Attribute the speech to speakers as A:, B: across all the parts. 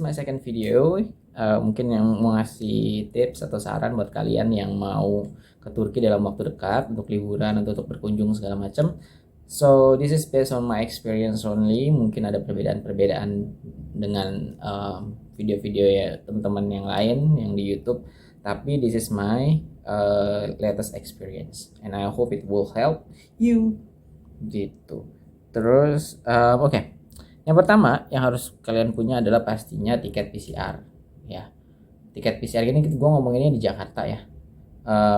A: my second video. Mungkin yang mau ngasih tips atau saran buat kalian yang mau ke Turki dalam waktu dekat untuk liburan atau untuk berkunjung segala macam. So this is based on my experience only. Mungkin ada perbedaan-perbedaan dengan video-video ya teman-teman yang lain yang di YouTube. Tapi this is my latest experience, and I hope it will help you. Gitu. Terus oke. Yang pertama yang harus kalian punya adalah pastinya tiket PCR ya. Tiket PCR ini gue ngomonginnya di Jakarta ya.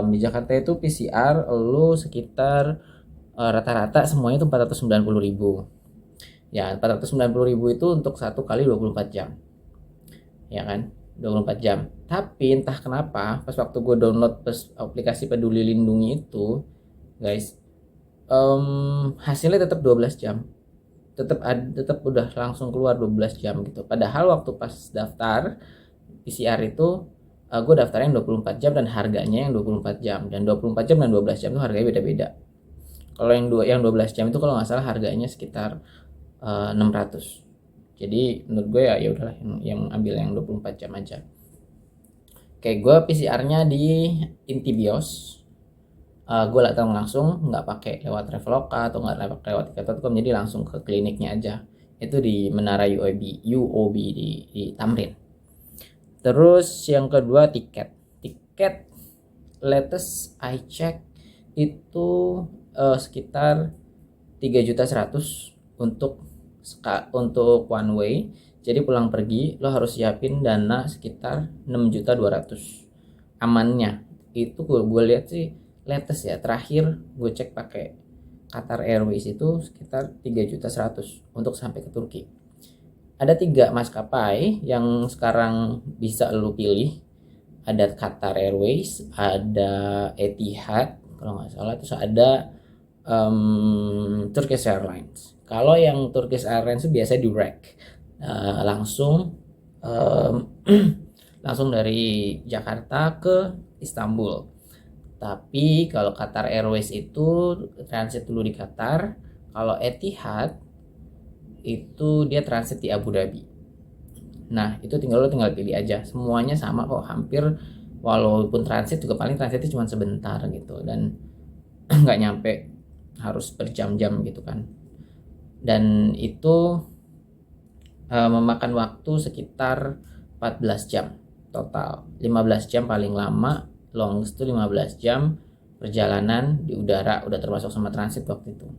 A: Di Jakarta itu PCR lu sekitar rata-rata semuanya itu 490.000. Ya, 490.000 itu untuk 1 kali 24 jam. Ya kan? 24 jam. Tapi entah kenapa pas waktu gue download aplikasi Peduli Lindungi itu, guys, hasilnya tetap 12 jam. Tetap udah langsung keluar 12 jam gitu. Padahal waktu pas daftar PCR itu gue daftarnya yang 24 jam dan harganya yang 24 jam. Dan 24 jam dan 12 jam itu harganya beda-beda. Kalau yang 12 jam itu kalau nggak salah harganya sekitar 600. Jadi menurut gue ya udahlah yang ambil yang 24 jam aja. Oke, gue PCR-nya di Intibios. Gue datang langsung, nggak pakai lewat Traveloka atau nggak lewat tiket.com, jadi langsung ke kliniknya aja. Itu di Menara UOB di Tamrin. Terus yang kedua tiket latest I check itu sekitar 3.100.000 untuk one way. Jadi pulang pergi lo harus siapin dana sekitar 6.200.000 amannya. Itu gue lihat sih latest ya, terakhir gue cek pakai Qatar Airways itu sekitar 3.100.000 untuk sampai ke Turki. Ada 3 maskapai yang sekarang bisa lu pilih. Ada Qatar Airways, ada Etihad kalau nggak salah, terus ada Turkish Airlines. Kalau yang Turkish Airlines itu biasa direct langsung langsung dari Jakarta ke Istanbul. Tapi kalau Qatar Airways itu transit dulu di Qatar. Kalau Etihad itu dia transit di Abu Dhabi. Nah itu tinggal pilih aja. Semuanya sama kok, hampir. Walaupun transit juga paling transitnya cuma sebentar gitu. Dan nggak nyampe harus berjam-jam gitu kan. Dan itu memakan waktu sekitar 14 jam total. 15 jam paling lama, longest itu 15 jam perjalanan di udara, udah termasuk sama transit waktu itu.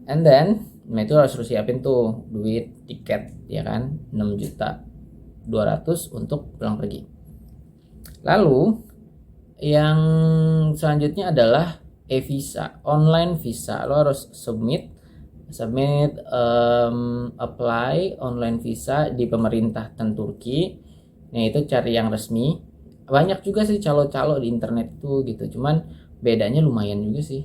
A: And then itu harus siapin tuh duit tiket ya kan, 6.200.000 untuk pulang pergi. Lalu yang selanjutnya adalah e-visa, online visa. Lo harus submit apply online visa di pemerintah Turki. Nah itu cari yang resmi. Banyak juga sih calo-calo di internet tuh gitu, cuman bedanya lumayan juga sih,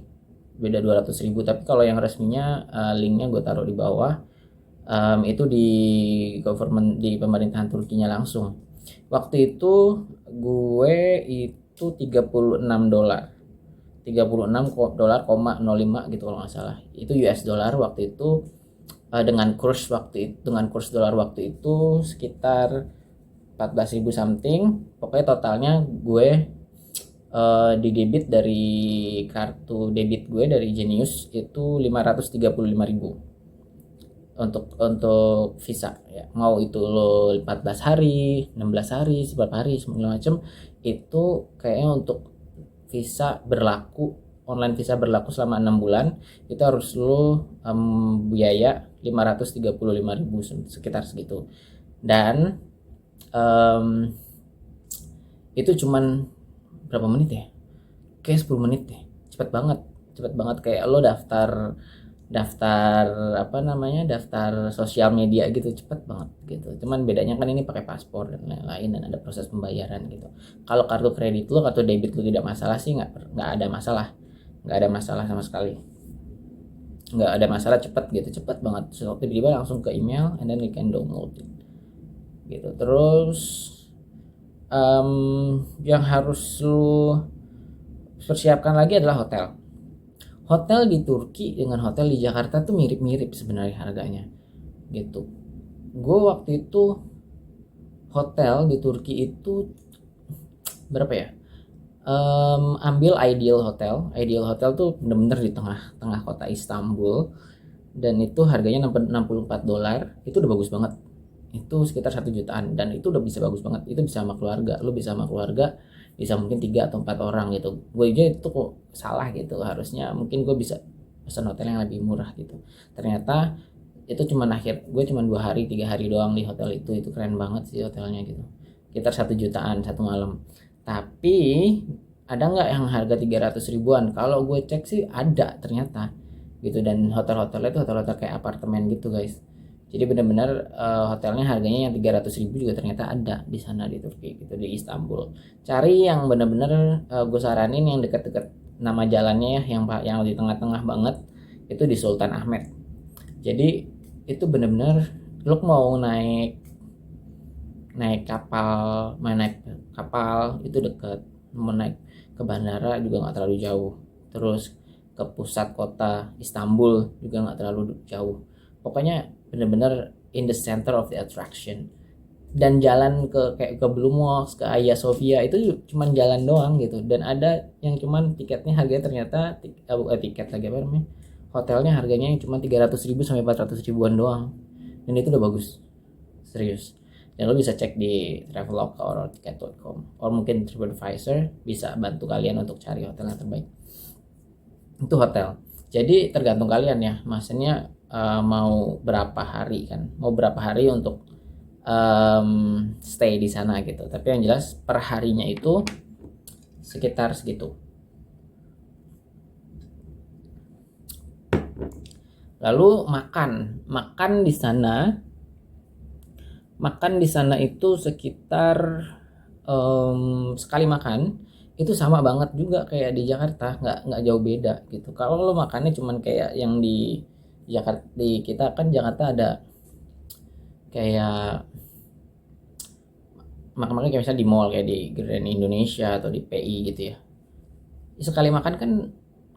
A: beda 200.000. Tapi kalau yang resminya linknya gue taruh di bawah. Itu di government, di pemerintahan Turkinya langsung. Waktu itu gue itu $36 $36.05 gitu kalau nggak salah. Itu US dollar waktu itu, dengan kurs dolar waktu itu sekitar 14.000 something. Pokoknya totalnya gue di debit dari kartu debit gue dari Genius itu 535.000 untuk visa ya. Mau itu lo 14 hari, 16 hari, 10 hari, segala macam, itu kayaknya untuk visa berlaku, online visa berlaku selama 6 bulan itu harus lo biaya 535.000 sekitar segitu. Dan itu cuman berapa menit ya, kayak 10 menit deh. Cepet banget kayak lo daftar sosial media gitu, cepet banget gitu. Cuman bedanya kan ini pakai paspor dan lain-lain dan ada proses pembayaran gitu. Kalau kartu kredit lo atau debit lo tidak masalah sih, nggak ada masalah sama sekali, nggak ada masalah, cepet banget. So, tiba-tiba langsung ke email and then you can download it gitu. Terus yang harus lu persiapkan lagi adalah hotel di Turki dengan hotel di Jakarta tuh mirip-mirip sebenarnya harganya gitu. Gue waktu itu hotel di Turki itu berapa ya? Ambil Ideal Hotel tuh bener-bener di tengah-tengah kota Istanbul, dan itu harganya $64. Itu udah bagus banget, itu sekitar 1 jutaan, dan itu udah bisa bagus banget. Itu bisa sama keluarga, lu bisa sama keluarga, bisa mungkin 3 atau 4 orang gitu. Gue aja itu kok salah gitu, harusnya mungkin gue bisa pesan hotel yang lebih murah gitu. Ternyata itu gue cuma 2 hari 3 hari doang di hotel itu keren banget sih hotelnya gitu, sekitar 1 jutaan 1 malam. Tapi ada nggak yang harga 300 ribuan? Kalau gue cek sih ada ternyata gitu, dan hotel-hotelnya itu hotel-hotel kayak apartemen gitu guys. Jadi benar-benar hotelnya harganya yang 300 ribu juga ternyata ada di sana di Turki gitu, di Istanbul. Cari yang benar-benar gue saranin yang dekat-dekat nama jalannya ya, yang di tengah-tengah banget, itu di Sultan Ahmed. Jadi itu benar-benar lu mau naik kapal itu dekat, mau naik ke bandara juga nggak terlalu jauh, terus ke pusat kota Istanbul juga nggak terlalu jauh. Pokoknya benar-benar in the center of the attraction. Dan jalan kayak ke Blue Mosque, ke Hagia Sophia itu cuman jalan doang gitu, dan ada yang cuman tiketnya harganya ternyata tiket lagi apa namanya, hotelnya harganya yang cuma 300 ribu sampai 400 ribuan doang, dan itu udah bagus serius. Dan lo bisa cek di Traveloka atau tiket.com, atau mungkin TripAdvisor bisa bantu kalian untuk cari hotel yang terbaik. Itu hotel, jadi tergantung kalian ya, maksudnya mau berapa hari kan, mau berapa hari untuk stay di sana gitu. Tapi yang jelas per harinya itu sekitar segitu. Lalu makan di sana itu sekitar sekali makan itu sama banget juga kayak di Jakarta, nggak jauh beda gitu. Kalau lo makannya cuman kayak yang di Jakarta, di kita kan Jakarta ada kayak makan-makan kayak misalnya di mall kayak di Grand Indonesia atau di PI gitu ya. Sekali makan kan,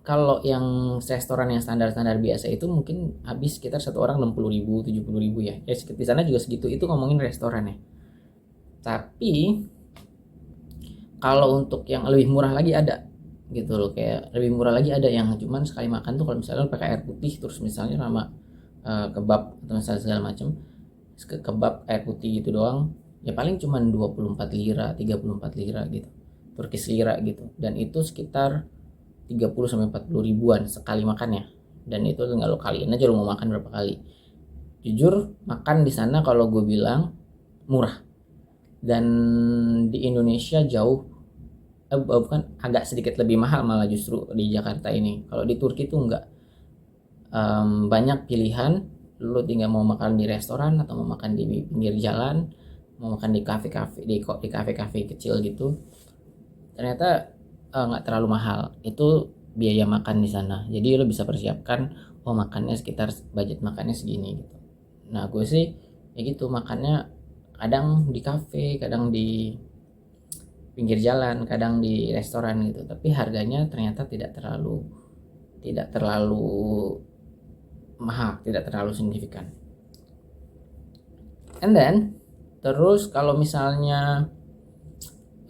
A: kalau yang restoran yang standar-standar biasa itu mungkin habis sekitar satu orang 60 ribu 70 ribu ya. Ya di sana juga segitu, itu ngomongin restoran ya. Tapi kalau untuk yang lebih murah lagi ada gitu loh, kayak lebih murah lagi ada yang cuman sekali makan tuh kalau misalnya pakai air putih terus misalnya sama kebab atau misalnya segala macam, kebab air putih gitu doang, ya paling cuman 24 lira 34 lira gitu, Turkish lira gitu, dan itu sekitar 30 sampai 40 ribuan sekali makannya. Dan itu tinggal lo kaliin aja lo mau makan berapa kali. Jujur makan di sana kalau gue bilang murah, dan di Indonesia jauh bukan, agak sedikit lebih mahal malah justru di Jakarta ini. Kalau di Turki tuh enggak, banyak pilihan, lo tinggal mau makan di restoran atau mau makan di pinggir jalan, mau makan di kafe-kafe kecil gitu, ternyata nggak terlalu mahal itu biaya makan di sana. Jadi lo bisa persiapkan, oh makannya sekitar budget makannya segini gitu. Nah gue sih ya gitu, makannya kadang di kafe, kadang di pinggir jalan, kadang di restoran gitu, tapi harganya ternyata tidak terlalu mahal, tidak terlalu signifikan. And then terus kalau misalnya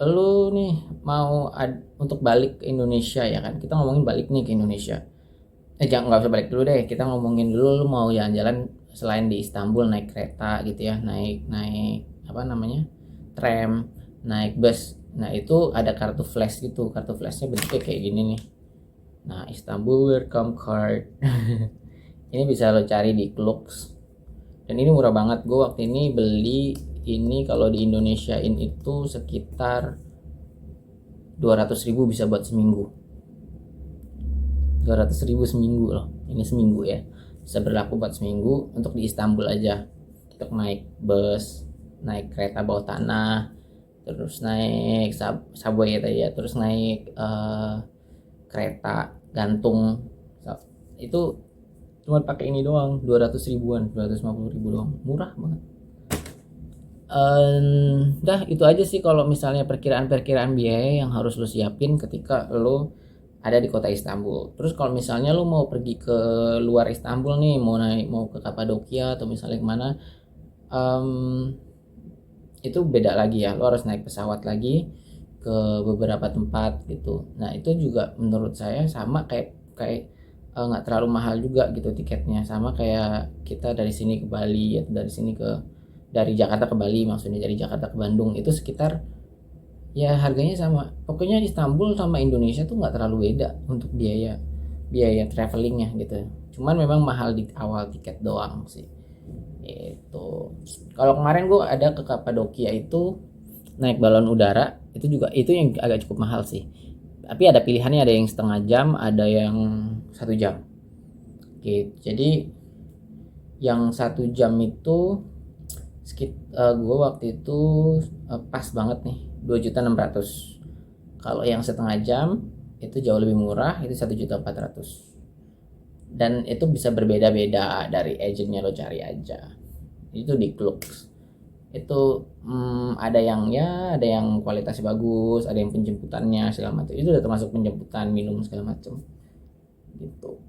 A: lu nih mau untuk balik ke Indonesia ya kan, kita ngomongin balik nih ke Indonesia, jangan, nggak usah balik dulu deh, kita ngomongin dulu lu mau jalan-jalan selain di Istanbul, naik kereta gitu ya, naik apa namanya, tram, naik bus. Nah itu ada kartu flash gitu, kartu flashnya bentuknya kayak gini nih. Nah Istanbul Welcome Card ini bisa lo cari di Klux, dan ini murah banget. Gue waktu ini beli ini kalau di Indonesiain itu sekitar 200 ribu bisa buat seminggu. 200 ribu seminggu loh, ini seminggu ya, bisa berlaku buat seminggu untuk di Istanbul aja, untuk naik bus, naik kereta bawah tanah, terus naik subway tadi ya, terus naik kereta gantung, itu cuma pakai ini doang 200 ribuan, 250 ribu doang, murah banget. Dah itu aja sih kalau misalnya perkiraan biaya yang harus lo siapin ketika lo ada di kota Istanbul. Terus kalau misalnya lo mau pergi ke luar Istanbul nih, mau ke Kapadokia atau misalnya kemana, itu beda lagi ya, lo harus naik pesawat lagi ke beberapa tempat gitu. Nah itu juga menurut saya sama kayak kayak nggak terlalu mahal juga gitu tiketnya, sama kayak kita dari sini ke Bali atau dari Jakarta ke Bali, maksudnya dari Jakarta ke Bandung itu sekitar ya harganya sama. Pokoknya Istanbul sama Indonesia tuh nggak terlalu beda untuk biaya biaya travelingnya gitu. Cuman memang mahal di awal tiket doang sih. Itu. Kalau kemarin gue ada ke Kapadokia itu naik balon udara, itu juga itu yang agak cukup mahal sih. Tapi ada pilihannya, ada yang setengah jam, ada yang 1 jam. Gitu. Jadi yang 1 jam itu gue waktu itu pas banget nih 2.600.000. Kalau yang setengah jam itu jauh lebih murah, itu 1.400.000. Dan itu bisa berbeda-beda dari agentnya, lo cari aja itu di Klux itu. Ada yang ya ada yang kualitasnya bagus, ada yang penjemputannya segala macam, itu udah termasuk penjemputan, minum segala macam gitu.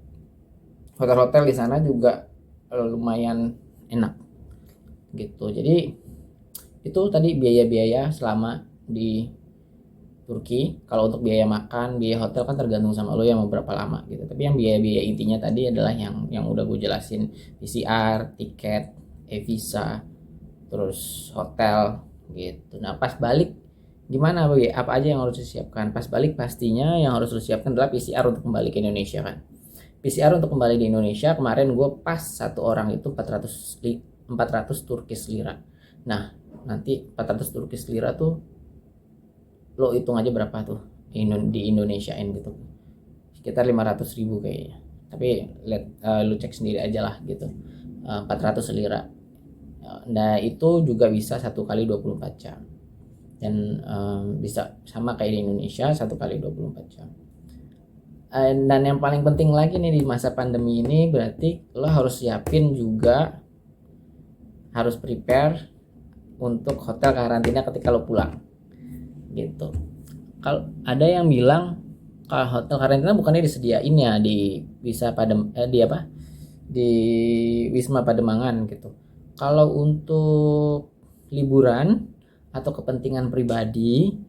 A: Hotel-hotel di sana juga lumayan enak gitu. Jadi itu tadi biaya-biaya selama di Turki. Kalau untuk biaya makan, biaya hotel kan tergantung sama lo yang mau berapa lama gitu. Tapi yang biaya-biaya intinya tadi adalah yang udah gue jelasin, PCR, tiket, e-visa, terus hotel gitu. Nah pas balik gimana Boy? Apa aja yang harus disiapkan? Pas balik pastinya yang harus disiapkan adalah PCR untuk kembali ke Indonesia kan. PCR untuk kembali di Indonesia kemarin gue pas satu orang itu 400 Turkish lira. Nah nanti 400 Turkish lira tuh lo hitung aja berapa tuh di Indonesiain gitu, sekitar 500.000 kayaknya. Tapi lihat, lu cek sendiri aja lah gitu. 400 lira. Nah itu juga bisa 1 kali 24 jam, dan bisa sama kayak di Indonesia 1 kali 24 jam. Dan yang paling penting lagi nih di masa pandemi ini, berarti lo harus siapin juga, harus prepare untuk hotel karantina ketika lo pulang gitu. Kalau ada yang bilang kalau hotel karantina bukannya disediain ya di di Wisma Pademangan gitu. Kalau untuk liburan atau kepentingan pribadi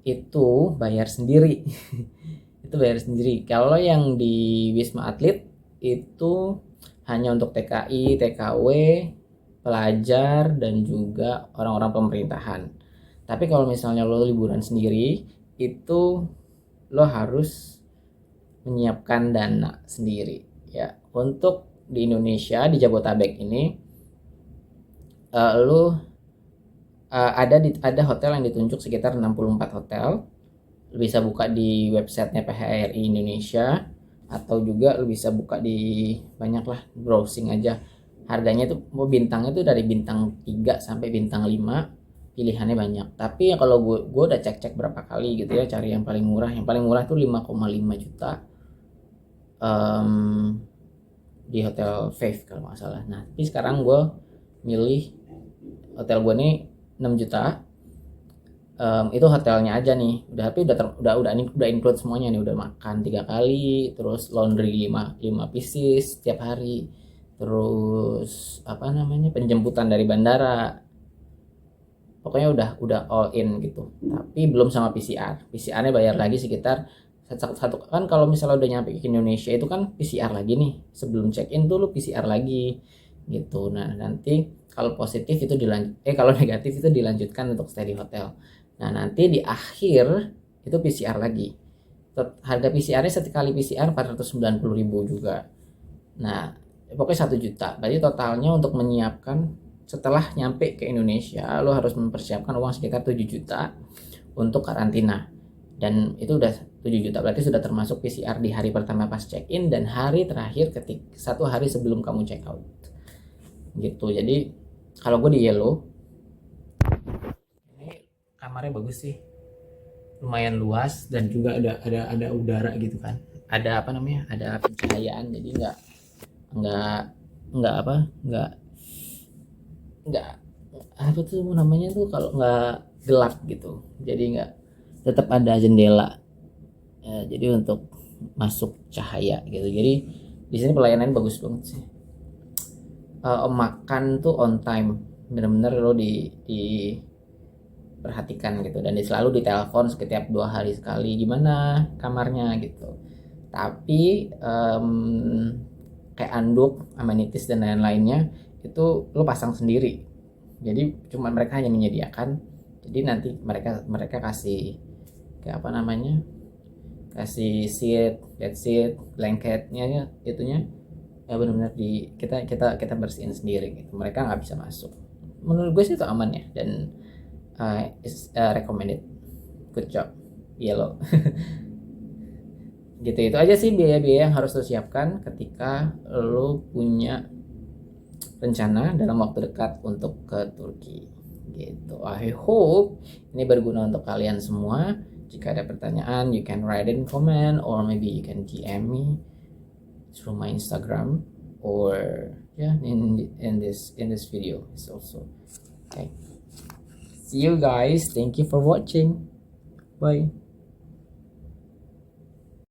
A: itu bayar sendiri. Itu bayar sendiri. Kalau yang di Wisma Atlet itu hanya untuk TKI, TKW, pelajar dan juga orang-orang pemerintahan. Tapi kalau misalnya lo liburan sendiri, itu lo harus menyiapkan dana sendiri ya. Untuk di Indonesia, di Jabotabek ini, lo ada hotel yang ditunjuk sekitar 64 hotel. Lo bisa buka di websitenya PHRI Indonesia, atau juga lo bisa buka di banyak lah, browsing aja. Harganya tuh bintangnya tuh dari bintang 3 sampai bintang 5, pilihannya banyak. Tapi ya kalau gue udah cek berapa kali gitu ya, cari yang paling murah. Yang paling murah tuh 5,5 juta di hotel Faith kalau nggak salah. Nah tapi sekarang gue milih hotel gue nih 6 juta. Itu hotelnya aja nih udah, tapi udah include semuanya nih, udah makan 3 kali, terus laundry 5 pieces tiap hari, terus apa namanya, penjemputan dari bandara. Pokoknya udah all in gitu. Tapi belum sama PCR-nya bayar lagi sekitar satu kan. Kalau misalnya udah nyampe ke Indonesia itu kan PCR lagi nih, sebelum check in tuh lu PCR lagi gitu. Nah nanti kalau positif itu kalau negatif itu dilanjutkan untuk stay di hotel. Nah nanti di akhir itu PCR lagi. Harga PCR-nya sekali PCR 490.000 juga. Nah pokoknya 1 juta. Berarti totalnya untuk menyiapkan setelah nyampe ke Indonesia, lo harus mempersiapkan uang sekitar 7 juta untuk karantina. Dan itu udah 7 juta, berarti sudah termasuk PCR di hari pertama pas check-in dan hari terakhir 1 hari sebelum kamu check out gitu. Jadi kalau gue di Yellow ini kamarnya bagus sih, lumayan luas, dan juga ada udara gitu kan, ada apa namanya, ada pencahayaan, jadi nggak apa tuh namanya tuh, kalau nggak gelap gitu, jadi nggak, tetap ada jendela ya, jadi untuk masuk cahaya gitu. Jadi di sini pelayanan bagus banget sih. Makan tuh on time, bener-bener lo di perhatikan gitu, dan selalu ditelepon setiap 2 hari sekali, gimana kamarnya gitu. Tapi kayak anduk, amenities dan lain-lainnya itu lo pasang sendiri. Jadi cuma mereka hanya menyediakan. Jadi nanti mereka mereka kasih kayak apa namanya, kasih seat, bed seat, blanketnya ya, itunya ya benar-benar di kita bersihin sendiri gitu. Mereka nggak bisa masuk. Menurut gue sih itu aman ya, dan is recommended. Good job Yellow. Gitu, itu aja sih biaya-biaya yang harus lo siapkan ketika lo punya rencana dalam waktu dekat untuk ke Turki gitu. I hope ini berguna untuk kalian semua. Jika ada pertanyaan, you can write in comment, or maybe you can DM me through my Instagram, or yeah, in this video is also okay. See you guys. Thank you for watching. Bye.